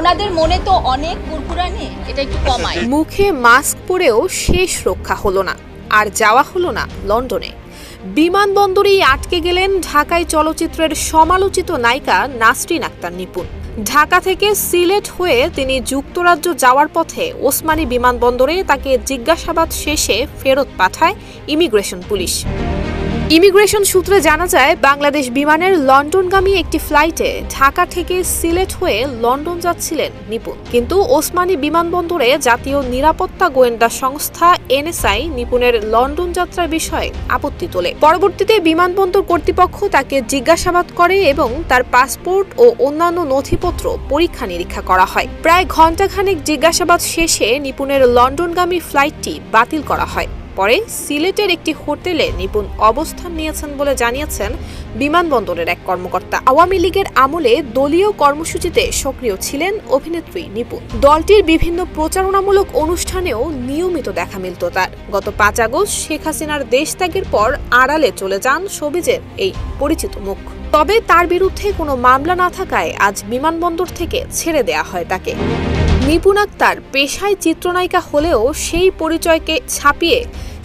ওনাদের মনে তো অনেক কুরকুরানি, এটা একটু কমায়। মুখে মাস্ক পরেও শেষ রক্ষা হলো না, আর যাওয়া হলো না লন্ডনে। বিমানবন্দরেই আটকে গেলেন ঢাকায় চলচ্চিত্রের সমালোচিত নায়িকা নাসরিন আক্তার নিপুণ। ঢাকা থেকে সিলেট হয়ে তিনি যুক্তরাজ্য যাওয়ার পথে ওসমানী বিমানবন্দরে তাকে জিজ্ঞাসাবাদ শেষে ফেরত পাঠায় ইমিগ্রেশন পুলিশ। ইমিগ্রেশন সূত্রে জানা যায়, বাংলাদেশ বিমানের লন্ডনগামী একটি ফ্লাইটে ঢাকা থেকে সিলেট হয়ে লন্ডন যাচ্ছিলেন নিপুণ। কিন্তু ওসমানী বিমানবন্দরে জাতীয় নিরাপত্তা গোয়েন্দা সংস্থা এনএসআই নিপুণের লন্ডন যাত্রার বিষয়ে আপত্তি তোলে। পরবর্তীতে বিমানবন্দর কর্তৃপক্ষ তাকে জিজ্ঞাসাবাদ করে এবং তার পাসপোর্ট ও অন্যান্য নথিপত্র পরীক্ষা নিরীক্ষা করা হয়। প্রায় ঘণ্টাখানেক জিজ্ঞাসাবাদ শেষে নিপুণের লন্ডনগামী ফ্লাইটটি বাতিল করা হয়। পরে সিলেটের একটি হোটেলে নিপুণ অবস্থান নিয়েছেন বলে জানিয়েছেন বিমানবন্দরের এক কর্মকর্তা। আওয়ামী লীগের আমলে দলীয় কর্মসূচিতে সক্রিয় ছিলেন অভিনেত্রী নিপুণ। দলটির বিভিন্ন প্রচারণামূলক অনুষ্ঠানেও নিয়মিত দেখা মিলত তার। গত 5 আগস্ট শেখ হাসিনার দেশত্যাগের পর আড়ালে চলে যান শোবিজের এই পরিচিত মুখ। তবে তার বিরুদ্ধে কোনো মামলা না থাকায় আজ বিমানবন্দর থেকে ছেড়ে দেয়া হয় তাকে। নিপুণ আক্তার পেশায় চিত্রনায়িকা হলেও সেই পরিচয়কে ছাপিয়ে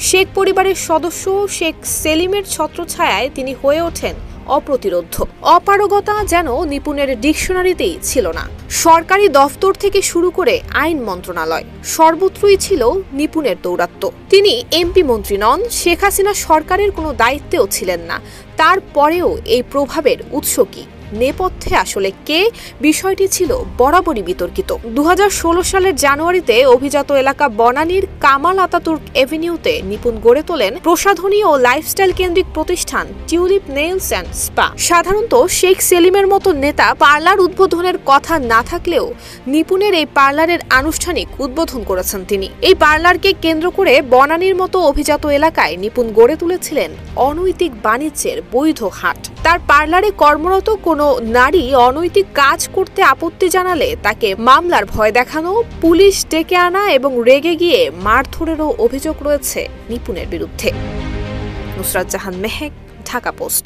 শেখ পরিবারের সদস্য শেখ সেলিমের ছত্রছায়ায় তিনি হয়ে ওঠেন অপ্রতিরোধ্য। অপারগতা যেন নিপুণের ডিকশনারিতেই ছিল না। সরকারি দফতর থেকে শুরু করে আইন মন্ত্রণালয়, সর্বত্রই ছিল নিপুণের দৌরাত্ম্য। তিনি এমপি মন্ত্রী নন, শেখ হাসিনা সরকারের কোনো দায়িত্বেও ছিলেন না। তারপরেও এই প্রভাবের উৎস কি, নেপথ্যে আসলে কে, বিষয়টি ছিল বরাবরই বিতর্কিত। 2016 সালের জানুয়ারিতে অভিজাত এলাকা বনানীর কামাল আতাতুর্ক এভিনিউতে নিপুণ গড়ে তোলেন প্রসাধনী ও লাইফস্টাইল কেন্দ্রিক প্রতিষ্ঠান টিউলিপ নেইলস অ্যান্ড স্পা। সাধারণত শেখ সেলিমের মতো নেতা পার্লার উদ্বোধনের কথা না থাকলেও নিপুণের এই পার্লারের আনুষ্ঠানিক উদ্বোধন করেছেন তিনি। এই পার্লারকে কেন্দ্র করে বনানীর মতো অভিজাত এলাকায় নিপুণ গড়ে তুলেছিলেন অনৈতিক বাণিজ্যের বৈধ হাট। তার পার্লারে কর্মরত কোনো নারী অনৈতিক কাজ করতে আপত্তি জানালে তাকে মামলার ভয় দেখানো, পুলিশ ডেকে আনা এবং রেগে গিয়ে মারধরেরও অভিযোগ রয়েছে নিপুণের বিরুদ্ধে। নুসরাত জাহান মেহেক, ঢাকা পোস্ট।